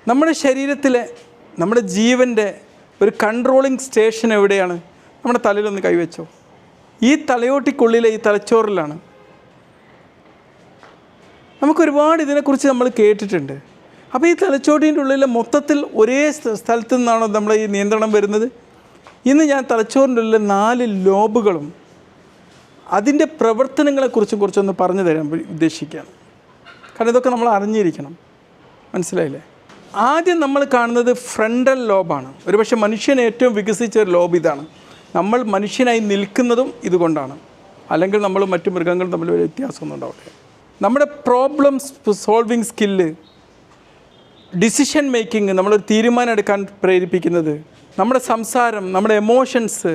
നമ്മുടെ ശരീരത്തിലെ നമ്മുടെ ജീവൻ്റെ ഒരു കൺട്രോളിങ് സ്റ്റേഷൻ എവിടെയാണ്? നമ്മുടെ തലയിലൊന്ന് കൈവച്ചോ. ഈ തലയോട്ടിക്കുള്ളിലെ ഈ തലച്ചോറിലാണ്. നമുക്കൊരുപാട് ഇതിനെക്കുറിച്ച് നമ്മൾ കേട്ടിട്ടുണ്ട്. അപ്പോൾ ഈ തലച്ചോറിൻ്റെ ഉള്ളിലെ മൊത്തത്തിൽ ഒരേ സ്ഥലത്തു നിന്നാണോ നമ്മുടെ ഈ നിയന്ത്രണം വരുന്നത്? ഇന്ന് ഞാൻ തലച്ചോറിൻ്റെ ഉള്ളിലെ 4 ലോബുകളും അതിൻ്റെ പ്രവർത്തനങ്ങളെക്കുറിച്ചും കുറച്ചൊന്ന് പറഞ്ഞു തരാൻ ഉദ്ദേശിക്കുകയാണ്. കാരണം ഇതൊക്കെ നമ്മൾ അറിഞ്ഞിരിക്കണം. മനസ്സിലായില്ലേ? ആദ്യം നമ്മൾ കാണുന്നത് ഫ്രണ്ടൽ ലോബാണ്. ഒരുപക്ഷെ മനുഷ്യന് ഏറ്റവും വികസിച്ച ഒരു ലോബ് ഇതാണ്. നമ്മൾ മനുഷ്യനായി നിൽക്കുന്നതും ഇതുകൊണ്ടാണ്. അല്ലെങ്കിൽ നമ്മൾ മറ്റു മൃഗങ്ങളും തമ്മിൽ ഒരു വ്യത്യാസമൊന്നും ഉണ്ടാവില്ല. നമ്മുടെ problems solving skill, decision making, നമ്മളൊരു തീരുമാനം എടുക്കാൻ പ്രേരിപ്പിക്കുന്നത്, നമ്മുടെ സംസാരം, നമ്മുടെ എമോഷൻസ്,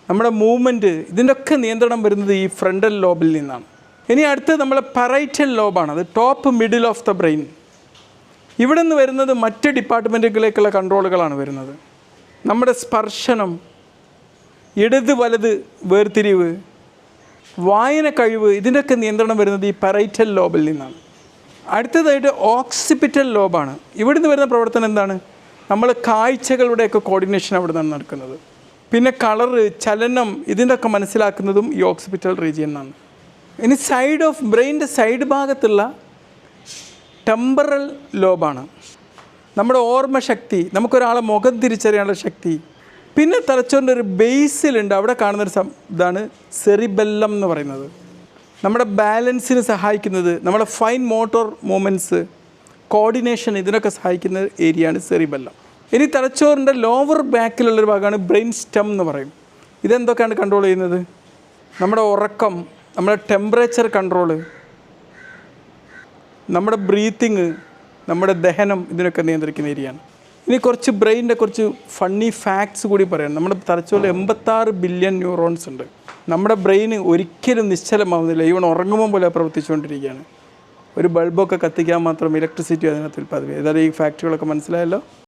നമ്മുടെ മൂവ്മെൻറ്റ്, ഇതിൻ്റെയൊക്കെ നിയന്ത്രണം വരുന്നത് ഈ ഫ്രണ്ടൽ ലോബിൽ നിന്നാണ്. ഇനി അടുത്തത് നമ്മളെ പറൈറ്റൽ ലോബാണ്. അത് top middle of the brain. ഇവിടെ നിന്ന് വരുന്നത് മറ്റ് ഡിപ്പാർട്ട്മെൻറ്റുകളിലേക്കുള്ള കൺട്രോളുകളാണ് വരുന്നത്. നമ്മുടെ സ്പർശനം, ഇടത് വലത് വേർതിരിവ്, വായന കഴിവ്, ഇതിൻ്റെയൊക്കെ നിയന്ത്രണം വരുന്നത് ഈ പറൈറ്റൽ ലോബിൽ നിന്നാണ്. അടുത്തതായിട്ട് ഓക്സിപിറ്റൽ ലോബാണ്. ഇവിടുന്ന് വരുന്ന പ്രവർത്തനം എന്താണ്? നമ്മൾ കാഴ്ചകളുടെയൊക്കെ കോർഡിനേഷൻ അവിടെ നിന്നാണ് നടക്കുന്നത്. പിന്നെ കളറ്, ചലനം, ഇതിൻ്റെയൊക്കെ മനസ്സിലാക്കുന്നതും ഈ ഓക്സിപിറ്റൽ റീജിയൻ എന്നാണ്. ഇനി സൈഡ് ഓഫ് ബ്രെയിനിൻ്റെ സൈഡ് ഭാഗത്തുള്ള ടെമ്പറൽ ലോബാണ്. നമ്മുടെ ഓർമ്മശക്തി, നമുക്കൊരാളെ മുഖം തിരിച്ചറിയാനുള്ള ശക്തി. പിന്നെ തലച്ചോറിൻ്റെ ഒരു ബേസിലുണ്ട്, അവിടെ കാണുന്നൊരു ഇതാണ് സെറിബെല്ലം എന്ന് പറയുന്നത്. നമ്മുടെ ബാലൻസിന് സഹായിക്കുന്നത്, നമ്മുടെ ഫൈൻ മോട്ടോർ മൂവ്മെൻറ്റ്സ്, കോർഡിനേഷൻ, ഇതിനൊക്കെ സഹായിക്കുന്ന ഏരിയയാണ് സെറിബെല്ലം. ഇനി തലച്ചോറിൻ്റെ ലോവർ ബാക്കിലുള്ളൊരു ഭാഗമാണ് ബ്രെയിൻ സ്റ്റം എന്ന് പറയും. ഇതെന്തൊക്കെയാണ് കൺട്രോൾ ചെയ്യുന്നത്? നമ്മുടെ ഉറക്കം, നമ്മുടെ ടെമ്പറേച്ചർ കൺട്രോള്, നമ്മുടെ ബ്രീത്തിങ്, നമ്മുടെ ദഹനം, ഇതിനൊക്കെ നിയന്ത്രിക്കുന്ന ഏരിയയാണ്. ഇനി കുറച്ച് ബ്രെയിനിൻ്റെ കുറച്ച് ഫണ്ണി ഫാക്ട്സ് കൂടി പറയാം. നമ്മുടെ തലച്ചോറിൽ 86 ബില്യൺ ന്യൂറോൺസ് ഉണ്ട്. നമ്മുടെ ബ്രെയിൻ ഒരിക്കലും നിശ്ചലമാവുന്നില്ല. ഈവൺ ഉറങ്ങുമ്പോൾ പോലെ പ്രവർത്തിച്ചുകൊണ്ടിരിക്കുകയാണ്. ഒരു ബൾബൊക്കെ കത്തിക്കാൻ മാത്രം ഇലക്ട്രിസിറ്റി അതിനകത്ത് ഉൽപ്പാദിപ്പിക്കുക. ഏതായാലും ഈ ഫാക്റ്റുകളൊക്കെ മനസ്സിലായല്ലോ.